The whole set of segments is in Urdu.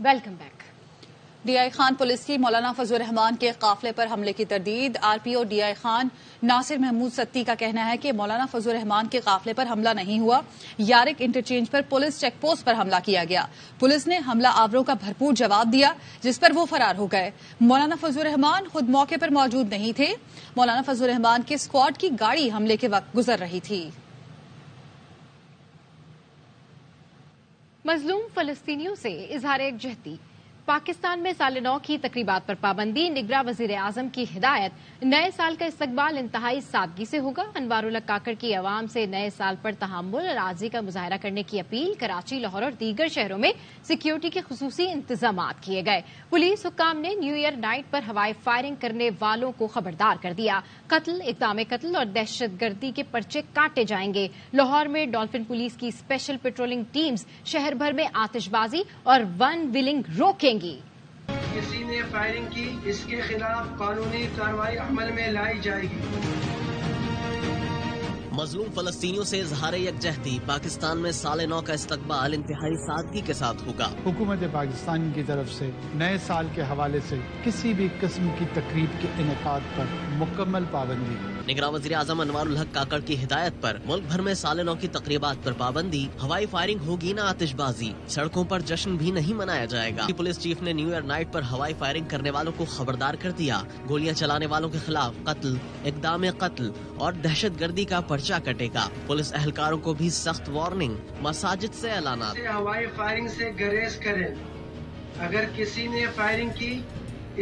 Welcome back. D I Khan police کی مولانا فضل الرحمان کے قافلے پر حملے کی تردید۔ R P O D I Khan Nasir Mahmood Satti کا کہنا ہے کہ مولانا فضل الرحمان کے قافلے پر حملہ نہیں ہوا، یارک انٹرچینج پر پولیس چیک پوسٹ پر حملہ کیا گیا۔ پولیس نے حملہ آوروں کا بھرپور جواب دیا جس پر وہ فرار ہو گئے۔ مولانا فضل الرحمان خود موقع پر موجود نہیں تھے۔ مولانا فضل الرحمان کے اسکواڈ کی گاڑی حملے کے وقت گزر رہی تھی۔ مظلوم فلسطینیوں سے اظہار یکجہتی۔ پاکستان میں سال نو کی تقریبات پر پابندی، نگراں وزیر اعظم کی ہدایت۔ نئے سال کا استقبال انتہائی سادگی سے ہوگا۔ انوار اللہ کاکڑ کی عوام سے نئے سال پر تحمل اور عاجزی کا مظاہرہ کرنے کی اپیل۔ کراچی، لاہور اور دیگر شہروں میں سیکیورٹی کے خصوصی انتظامات کیے گئے۔ پولیس حکام نے نیو ایئر نائٹ پر ہوائی فائرنگ کرنے والوں کو خبردار کر دیا۔ قتل، اقدام قتل اور دہشت گردی کے پرچے کاٹے جائیں گے۔ لاہور میں ڈولفن پولیس کی اسپیشل پیٹرولنگ ٹیمز شہر بھر میں آتش بازی اور ون ویلنگ روکیں گی۔ کسی نے فائرنگ کی، اس کے خلاف قانونی کارروائی عمل میں لائی جائے گی۔ مظلوم فلسطینیوں سے اظہار یکجہتی۔ پاکستان میں سال نو کا استقبال انتہائی سادگی کے ساتھ ہوگا۔ حکومت پاکستان کی طرف سے نئے سال کے حوالے سے کسی بھی قسم کی تقریب کے انعقاد پر مکمل پابندی۔ نگراں وزیر اعظم انوار الحق کاکڑ کی ہدایت پر ملک بھر میں سال نو کی تقریبات پر پابندی۔ ہوائی فائرنگ ہوگی نہ آتش بازی۔ سڑکوں پر جشن بھی نہیں منایا جائے گا۔ پولیس چیف نے نیو ایئر نائٹ پر ہوائی فائرنگ کرنے والوں کو خبردار کر دیا۔ گولیاں چلانے والوں کے خلاف قتل، اقدام قتل اور دہشت گردی کا پرچہ کٹے گا۔ پولیس اہلکاروں کو بھی سخت وارننگ۔ مساجد سے اعلانات۔ ہوائی فائرنگ سے گریز کریں۔ اگر کسی نے فائرنگ کی،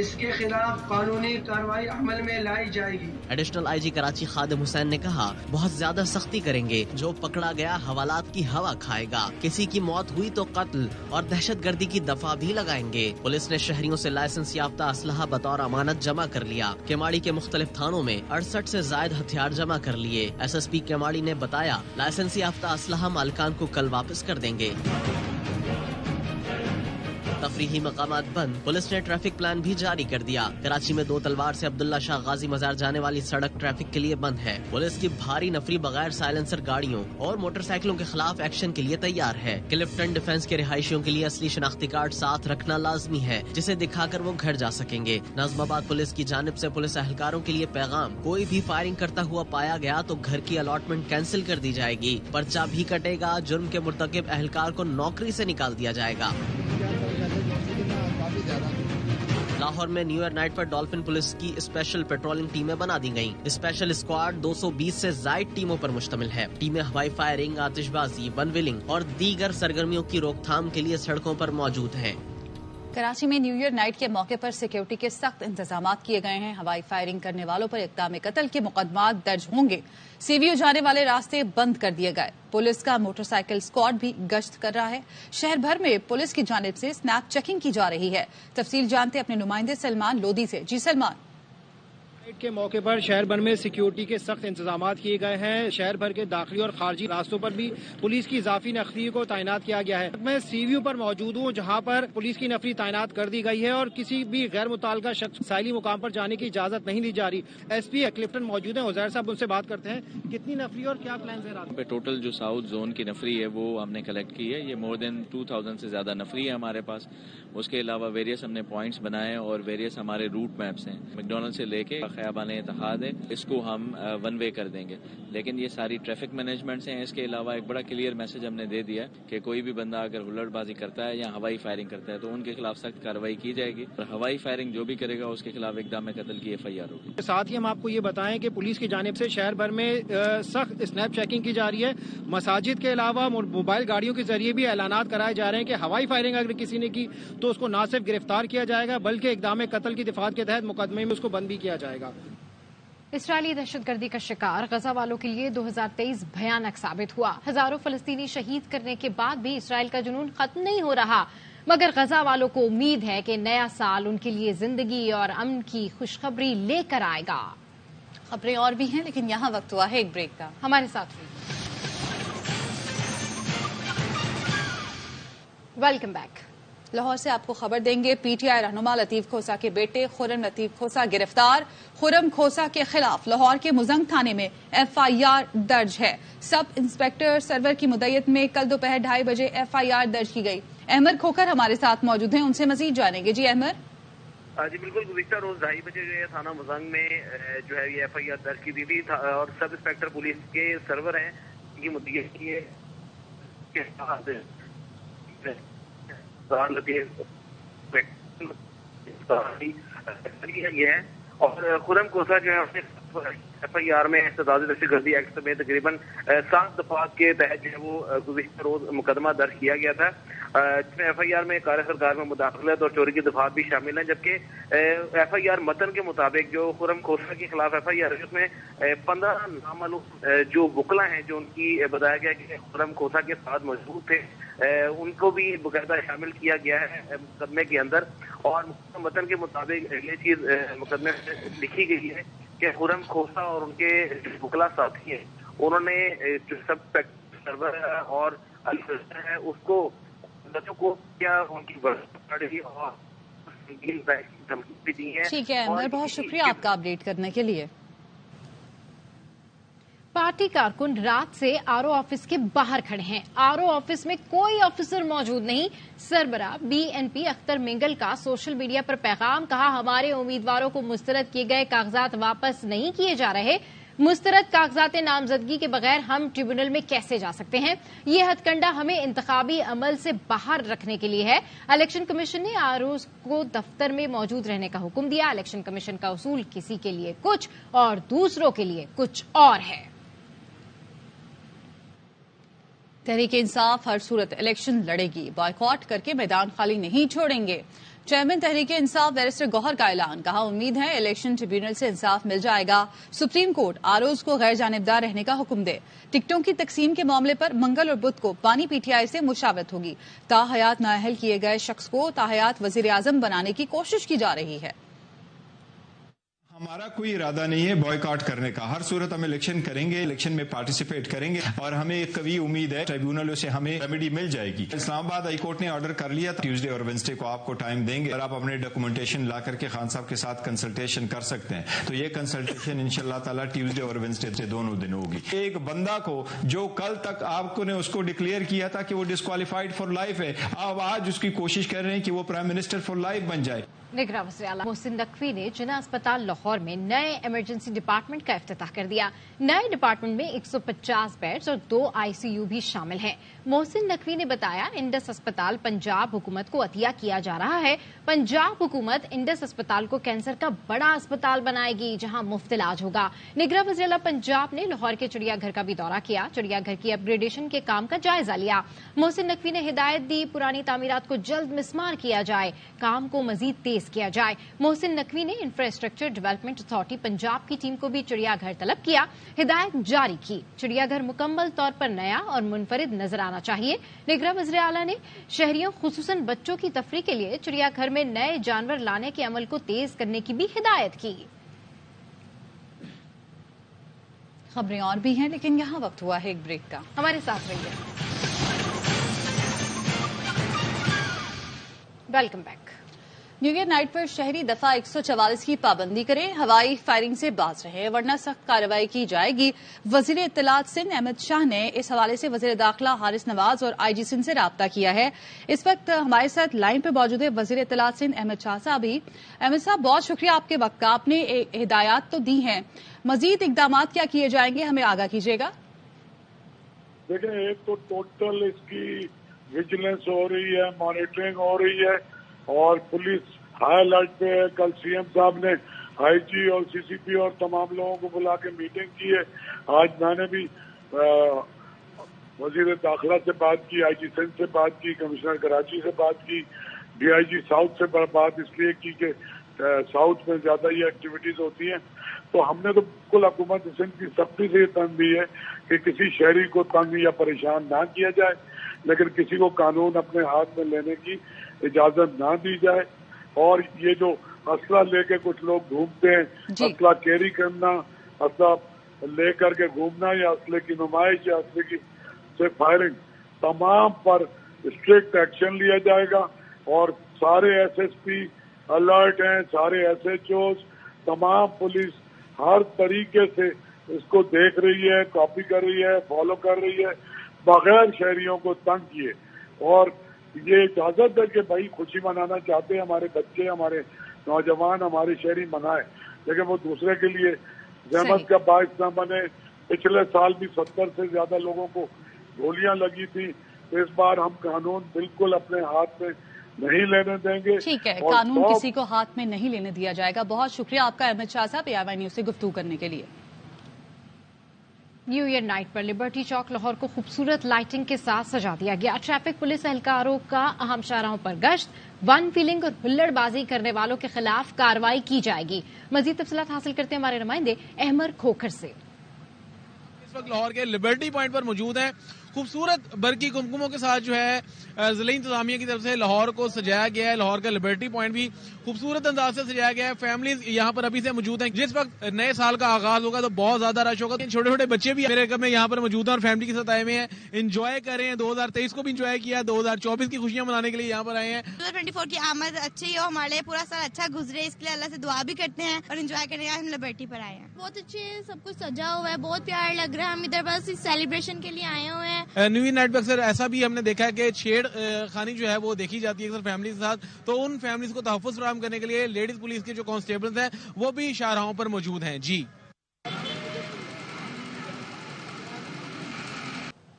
اس کے خلاف قانونی کارروائی عمل میں لائی جائے گی۔ ایڈیشنل آئی جی کراچی خادم حسین نے کہا، بہت زیادہ سختی کریں گے۔ جو پکڑا گیا حوالات کی ہوا کھائے گا۔ کسی کی موت ہوئی تو قتل اور دہشت گردی کی دفعہ بھی لگائیں گے۔ پولیس نے شہریوں سے لائسنس یافتہ اسلحہ بطور امانت جمع کر لیا۔ کیماڑی کے مختلف تھانوں میں 68 سے زائد ہتھیار جمع کر لیے۔ ایس ایس پی کیماڑی نے بتایا، لائسنس یافتہ اسلحہ مالکان کو کل واپس کر دیں گے۔ تفریحی مقامات بند۔ پولیس نے ٹریفک پلان بھی جاری کر دیا۔ کراچی میں 2 تلوار سے عبداللہ شاہ غازی مزار جانے والی سڑک ٹریفک کے لیے بند ہے۔ پولیس کی بھاری نفری بغیر سائلنسر گاڑیوں اور موٹر سائیکلوں کے خلاف ایکشن کے لیے تیار ہے۔ کلفٹن ڈیفنس کے رہائشیوں کے لیے اصلی شناختی کارڈ ساتھ رکھنا لازمی ہے، جسے دکھا کر وہ گھر جا سکیں گے۔ ناظم آباد پولیس کی جانب سے پولیس اہلکاروں کے لیے پیغام، کوئی بھی فائرنگ کرتا ہوا پایا گیا تو گھر کی الاٹمنٹ کینسل کر دی جائے گی، پرچہ بھی کٹے گا، جرم کے مرتکب اہلکار کو نوکری سے نکال دیا جائے گا۔ لاہور میں نیو ایئر نائٹ پر ڈولفن پولیس کی اسپیشل پیٹرولنگ ٹیمیں بنا دی گئیں۔ اسپیشل اسکواڈ 220 سے زائد ٹیموں پر مشتمل ہے۔ ٹیمیں ہوائی فائرنگ، آتش بازی، ون ویلنگ اور دیگر سرگرمیوں کی روک تھام کے لیے سڑکوں پر موجود ہیں۔ کراچی میں نیو ایئر نائٹ کے موقع پر سیکیورٹی کے سخت انتظامات کیے گئے ہیں۔ ہوائی فائرنگ کرنے والوں پر اقدام قتل کے مقدمات درج ہوں گے۔ سی وی او جانے والے راستے بند کر دیے گئے۔ پولیس کا موٹر سائیکل اسکواڈ بھی گشت کر رہا ہے۔ شہر بھر میں پولیس کی جانب سے سنیپ چیکنگ کی جا رہی ہے۔ تفصیل جانتے اپنے نمائندے سلمان لودھی سے۔ جی سلمان۔ کے موقع پر شہر بھر میں سیکیورٹی کے سخت انتظامات کیے گئے ہیں۔ شہر بھر کے داخلی اور خارجی راستوں پر بھی پولیس کی اضافی نفری کو تعینات کیا گیا ہے۔ میں سی ویو پر موجود ہوں، جہاں پر پولیس کی نفری تعینات کر دی گئی ہے اور کسی بھی غیر متعلقہ شخص ساحلی مقام پر جانے کی اجازت نہیں دی جا رہی۔ ایس پی کلفٹن موجود ہیں، عزیر صاحب ان سے بات کرتے ہیں۔ کتنی نفری اور کیا پلانز ہیں رات میں؟ ٹوٹل جو ساؤتھ زون کی نفری ہے وہ ہم نے کلیکٹ کی ہے۔ یہ مور دین 2000 سے زیادہ نفری ہے ہمارے پاس۔ اس کے علاوہ ویریس ہم نے پوائنٹس بنائے اور ویریس ہمارے روٹ میپس ہیں۔ میکڈونلڈ سے لے کے خیابان اتحاد ہے، اس کو ہم ون وے کر دیں گے، لیکن یہ ساری ٹریفک مینجمنٹس ہیں۔ اس کے علاوہ ایک بڑا کلیئر میسج ہم نے دے دیا کہ کوئی بھی بندہ اگر ہلڑ بازی کرتا ہے یا ہوائی فائرنگ کرتا ہے تو ان کے خلاف سخت کارروائی کی جائے گی، اور ہوائی فائرنگ جو بھی کرے گا اس کے خلاف اقدام قتل کی FIR ہوگی۔ ساتھ ہی ہم آپ کو یہ بتائیں کہ پولیس کی جانب سے شہر بھر میں سخت اسنیپ چیکنگ کی جا رہی ہے۔ مساجد کے علاوہ موبائل گاڑیوں کے ذریعے بھی اعلانات کرائے جا رہے ہیں کہ ہوائی فائرنگ اگر کسی نے کی تو اس کو نہ صرف گرفتار کیا جائے گا بلکہ اقدام قتل کی دفعات کے تحت مقدمے میں اس کو بند بھی کیا جائے گا۔ اسرائیلی دہشت گردی کا شکار غزہ والوں کے لیے 2023 بھیانک ثابت ہوا۔ ہزاروں فلسطینی شہید کرنے کے بعد بھی اسرائیل کا جنون ختم نہیں ہو رہا، مگر غزہ والوں کو امید ہے کہ نیا سال ان کے لیے زندگی اور امن کی خوشخبری لے کر آئے گا۔ خبریں اور بھی ہیں لیکن یہاں وقت ہوا ہے ایک بریک کا۔ ہمارے ساتھ ویلکم بیک۔ لاہور سے آپ کو خبر دیں گے، پی ٹی آئی رہنما لطیف کھوسا کے بیٹے خرم لطیف کھوسا گرفتار۔ خرم کھوسا کے خلاف لاہور کے مزنگ تھانے میں ایف آئی آر درج ہے۔ سب انسپکٹر سرور کی مدعیت میں کل دوپہر 2:30 بجے ایف آئی آر درج کی گئی۔ احمد کھوکر ہمارے ساتھ موجود ہیں، ان سے مزید جانیں گے۔ جی احمد۔ جی بالکل، گزشتہ روز 2:30 بجے جو ہے تھانہ مزنگ میں جو ہے یہ ایف آئی آر درج کی دی تھی اور سب انسپکٹر پولیس کے سرور ہیں کی مدعیت کی ہے یہ ہے، اور خرم کوسا جو ہے ایف آئی آر میں استداد دہشت گردی ایکٹ میں تقریباً 7 دفعات کے تحت جو ہے وہ گزشتہ روز مقدمہ درج کیا گیا تھا، جس میں ایف آئی آر میں کار سرکار میں مداخلت اور چوری کی دفعات بھی شامل ہیں، جبکہ ایف آئی آر متن کے مطابق جو خرم کھوسا کے خلاف ایف آئی آر ہے اس میں 15 نامعلوم جو وکلا ہیں جو ان کی بتایا گیا کہ خرم کھوسا کے ساتھ موجود تھے، ان کو بھی باقاعدہ شامل کیا گیا ہے مقدمے کے اندر، اور متن کے مطابق یہ چیز مقدمے میں لکھی گئی ہے کہ خرم کھوسا اور ان کے وکلا ساتھی ہیں انہوں نے جو سب سرور اور ہے اس کو بچوں کو کیا ان کی بڑی اور دھمکی دی ہے۔ ٹھیک ہے احمد، بہت شکریہ آپ کا اپڈیٹ کرنے کے لیے۔ پارٹی کارکن رات سے آر او آفس کے باہر کھڑے ہیں، آر او آفس میں کوئی آفیسر موجود نہیں۔ سربراہ بی این پی اختر منگل کا سوشل میڈیا پر پیغام، کہا ہمارے امیدواروں کو مسترد کیے گئے کاغذات واپس نہیں کیے جا رہے، مسترد کاغذات نامزدگی کے بغیر ہم ٹریبونل میں کیسے جا سکتے ہیں؟ یہ ہتھ کنڈا ہمیں انتخابی عمل سے باہر رکھنے کے لیے ہے۔ الیکشن کمیشن نے آر اوز کو دفتر میں موجود رہنے کا حکم دیا۔ الیکشن کمیشن کا اصول کسی کے لیے کچھ اور دوسروں کے لیے کچھ اور ہے۔ تحریک انصاف ہر صورت الیکشن لڑے گی، بائیکاٹ کر کے میدان خالی نہیں چھوڑیں گے۔ چیئرمین تحریک انصاف بیرسٹر گوہر کا اعلان، کہا امید ہے الیکشن ٹریبیونل سے انصاف مل جائے گا۔ سپریم کورٹ آروز کو غیر جانبدار رہنے کا حکم دے۔ ٹکٹوں کی تقسیم کے معاملے پر منگل اور بدھ کو بانی پی ٹی آئی سے مشاورت ہوگی۔ تاحیات نااہل کیے گئے شخص کو تاحیات وزیر اعظم بنانے کی کوشش کی جا رہی ہے۔ ہمارا کوئی ارادہ نہیں ہے بوائیکاٹ کرنے کا، ہر صورت ہم الیکشن کریں گے، الیکشن میں پارٹیسپیٹ کریں گے اور ہمیں ایک قوی امید ہے ٹریبیونلوں سے ہمیں ریمیڈی مل جائے گی۔ اسلام آباد ہائی کورٹ نے آرڈر کر لیا تھا ٹیوزڈے اور وینسڈے کو آپ کو ٹائم دیں گے اور آپ اپنے ڈاکومنٹیشن لا کر کے خان صاحب کے ساتھ کنسلٹیشن کر سکتے ہیں، تو یہ کنسلٹیشن انشاءاللہ تعالی ٹیوزڈے اور وینسڈے سے دونوں دن ہوگی۔ ایک بندہ کو جو کل تک آپ کو نے اس کو ڈکلیئر کیا تھا کہ وہ ڈسکوالیفائڈ فار لائف ہے، آپ آج اس کی کوشش کر رہے ہیں کہ وہ پرائم منسٹر فار لائف بن جائے۔ نگراں وزیر اعلیٰ محسن نقوی نے جناح اسپتال لاہور میں نئے ایمرجنسی ڈپارٹمنٹ کا افتتاح کر دیا۔ نئے ڈپارٹمنٹ میں 150 بیڈز اور 2 آئی سی یو بھی شامل ہیں۔ محسن نقوی نے بتایا انڈس اسپتال پنجاب حکومت کو عطیہ کیا جا رہا ہے۔ پنجاب حکومت انڈس اسپتال کو کینسر کا بڑا اسپتال بنائے گی جہاں مفت علاج ہوگا۔ نگراں وزیر اعلیٰ پنجاب نے لاہور کے چڑیا گھر کا بھی دورہ کیا، چڑیا گھر کی اپ گریڈیشن کے کام کا جائزہ لیا۔ محسن نقوی نے ہدایت دی پرانی تعمیرات کو جلد مسمار کیا جائے، کام کو مزید تیز کیا جائے۔ محسن نقوی نے انفراسٹرکچر ڈیولپمنٹ اتھارٹی پنجاب کی ٹیم کو بھی چڑیا گھر طلب کیا، ہدایت جاری کی چڑیا گھر مکمل طور پر نیا اور منفرد نظر آنا چاہیے۔ نگراں وزیر اعلیٰ نے شہریوں خصوصاً بچوں کی تفریح کے لیے چڑیا گھر میں نئے جانور لانے کے عمل کو تیز کرنے کی بھی ہدایت کی۔ خبریں اور بھی ہیں لیکن یہاں وقت ہوا ہے ایک بریک کا، ہمارے ساتھ رہیے۔ Welcome back. New year night پر شہری دفعہ 144 کی پابندی کریں، ہوائی فائرنگ سے باز رہیں ورنہ سخت کارروائی کی جائے گی۔ وزیر اطلاعات سندھ احمد شاہ نے اس حوالے سے وزیر داخلہ حارث نواز اور آئی جی سندھ سے رابطہ کیا ہے۔ اس وقت ہمارے ساتھ لائن پہ موجود ہے وزیر اطلاعات سندھ احمد شاہ صاحب ہی۔ احمد صاحب بہت شکریہ آپ کے وقت کا، آپ نے ہدایات تو دی ہیں، مزید اقدامات کیا کیے جائیں گے ہمیں آگاہ کیجیے گا۔ دیکھیں ایک تو ٹوٹل اس کی ویجیلنس ہو رہی ہے، مانیٹرنگ ہو رہی ہے اور پولیس ہائی الرٹ پہ ہے۔ کل سی ایم صاحب نے آئی جی اور سی سی پی اور تمام لوگوں کو بلا کے میٹنگ کی ہے۔ آج میں نے بھی وزیر داخلہ سے بات کی، آئی جی سندھ سے بات کی، کمشنر کراچی سے بات کی، ڈی آئی جی ساؤتھ سے بات اس لیے کی کہ ساؤتھ میں زیادہ یہ ایکٹیویٹیز ہوتی ہیں۔ تو ہم نے تو بالکل حکومت سندھ کی سختی سے یہ تنبیہ ہے کہ کسی شہری کو تنگ یا پریشان نہ کیا جائے، لیکن کسی کو قانون اپنے ہاتھ میں لینے کی اجازت نہ دی جائے۔ اور یہ جو اسلحہ لے کے کچھ لوگ گھومتے ہیں، اسلحہ کیری کرنا، اسلحہ لے کر کے گھومنا یا اسلحے کی نمائش یا اسلحے کی سے فائرنگ، تمام پر اسٹرکٹ ایکشن لیا جائے گا۔ اور سارے SSP الرٹ ہیں, سارے SHOs, تمام پولیس ہر طریقے سے اس کو دیکھ رہی ہے, کاپی کر رہی ہے, فالو کر رہی ہے, بغیر شہریوں کو تنگ کیے. اور یہ اجازت ہے کہ بھائی خوشی منانا چاہتے ہیں ہمارے بچے, ہمارے نوجوان, ہمارے شہری منائیں, لیکن وہ دوسرے کے لیے زحمت کا باعث نہ بنے. پچھلے سال بھی 70 سے زیادہ لوگوں کو گولیاں لگی تھی. اس بار ہم قانون بالکل اپنے ہاتھ میں نہیں لینے دیں گے. ٹھیک ہے, قانون کسی کو ہاتھ میں نہیں لینے دیا جائے گا. بہت شکریہ آپ کا احمد شاہ صاحب AIY نیوز سے گفتگو کرنے کے لیے. نیو ایئر نائٹ پر لبرٹی چوک لاہور کو خوبصورت لائٹنگ کے ساتھ سجا دیا گیا. ٹریفک پولیس اہلکاروں کا اہم شاہراہوں پر گشت, ون ویلنگ اور ہلڑ بازی کرنے والوں کے خلاف کارروائی کی جائے گی. مزید تفصیلات حاصل کرتے ہیں ہمارے نمائندے احمد کھوکھر سے. اس وقت لاہور کے لبرٹی پوائنٹ پر موجود ہیں. خوبصورت برقی کمکموں کے ساتھ جو ہے ضلعی انتظامیہ کی طرف سے لاہور کو سجایا گیا ہے. لاہور کا لبرٹی پوائنٹ بھی خوبصورت انداز سے سجایا گیا ہے. فیملیز یہاں پر ابھی سے موجود ہیں. جس وقت نئے سال کا آغاز ہوگا تو بہت زیادہ رش ہوگا. چھوٹے چھوٹے بچے بھی میرے گھر میں یہاں پر موجود ہیں اور فیملی کے ساتھ آئے ہوئے ہیں, انجوائے کر رہے ہیں. 2023 کو بھی انجوائے کیا, 2024 کی خوشیاں منانے کے لیے یہاں پر آئے ہیں. 2024 کی آمد اچھی ہو, ہمارے لیے پورا سال اچھا گزرے, اس کے لیے اللہ سے دعا بھی کرتے ہیں اور انجوائے کرنے ہم لبرٹی پر آئے ہیں. بہت اچھے, سب کچھ سجا ہوا ہے, بہت پیارا لگ رہا ہے. ہم ادھر بس سیلیبریشن کے لیے آئے ہوئے ہیں. نیو ایئر نائٹ پہ اکثر ایسا بھی ہم نے دیکھا ہے کہ چھیڑ خانی جو ہے وہ دیکھی جاتی ہے اکثر فیملیز کے ساتھ, تو ان فیملیز کو تحفظ فراہم کرنے کے لیے لیڈیز پولیس کے جو کانسٹیبلز ہیں وہ بھی شاہراہوں پر موجود ہیں. جی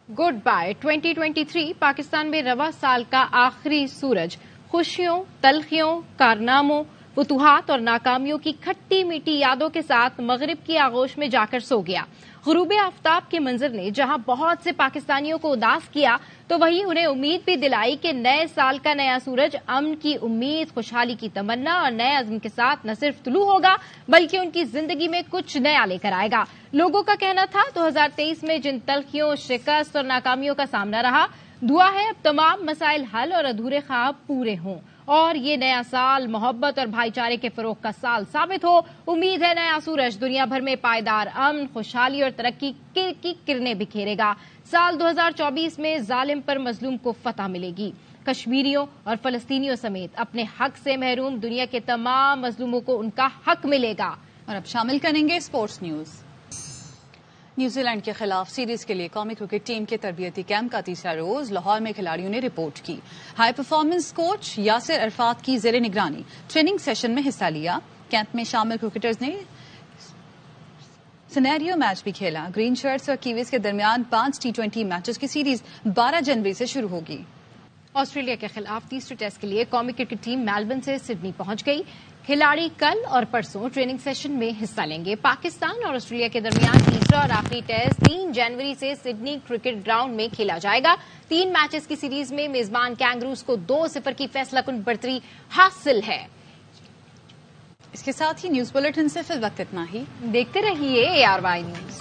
گڈ بائے 2023. پاکستان میں رواں سال کا آخری سورج خوشیوں, تلخیوں, کارناموں, فتوحات اور ناکامیوں کی کھٹی میٹھی یادوں کے ساتھ مغرب کی آغوش میں جا کر سو گیا. غروب آفتاب کے منظر نے جہاں بہت سے پاکستانیوں کو اداس کیا تو وہیں انہیں امید بھی دلائی کہ نئے سال کا نیا سورج امن کی امید, خوشحالی کی تمنا اور نئے عزم کے ساتھ نہ صرف طلوع ہوگا بلکہ ان کی زندگی میں کچھ نیا لے کر آئے گا. لوگوں کا کہنا تھا 2023 میں جن تلخیوں, شکست اور ناکامیوں کا سامنا رہا, دعا ہے اب تمام مسائل حل اور ادھورے خواب پورے ہوں اور یہ نیا سال محبت اور بھائی چارے کے فروغ کا سال ثابت ہو. امید ہے نیا سورج دنیا بھر میں پائیدار امن, خوشحالی اور ترقی کی کرنیں بکھیرے گا. سال 2024 میں ظالم پر مظلوم کو فتح ملے گی. کشمیریوں اور فلسطینیوں سمیت اپنے حق سے محروم دنیا کے تمام مظلوموں کو ان کا حق ملے گا. اور اب شامل کریں گے اسپورٹس نیوز. نیوزی لینڈ کے خلاف سیریز کے لیے قومی کرکٹ ٹیم کے تربیتی کیمپ کا تیسرا روز لاہور میں کھلاڑیوں نے رپورٹ کی. High performance coach Yasir Arafat کی زیر نگرانی ٹریننگ سیشن میں حصہ لیا. کیمپ میں شامل کرکٹرز نے سینیریو میچ بھی کھیلا. گرین شرٹس اور کیویز کے درمیان 5 T20 میچز کی سیریز 12 جنوری سے شروع ہوگی. آسٹریلیا کے خلاف تیسرے ٹیسٹ کے لیے قومی کرکٹ ٹیم میلبرن سے سڈنی پہنچ گئی. کھلاڑی کل اور پرسوں ٹریننگ سیشن میں حصہ لیں گے. پاکستان اور آسٹریلیا کے درمیان تیسرا اور آخری ٹیسٹ 3 جنوری سے سڈنی کرکٹ گراؤنڈ میں کھیلا جائے گا. 3 میچز کی سیریز میں میزبان کینگروز کو 2-0 کی فیصلہ کن برتری حاصل ہے. اس کے ساتھ ہی نیوز بلیٹن سے فی الوقت اتنا ہی. دیکھتے رہیے ARY نیوز.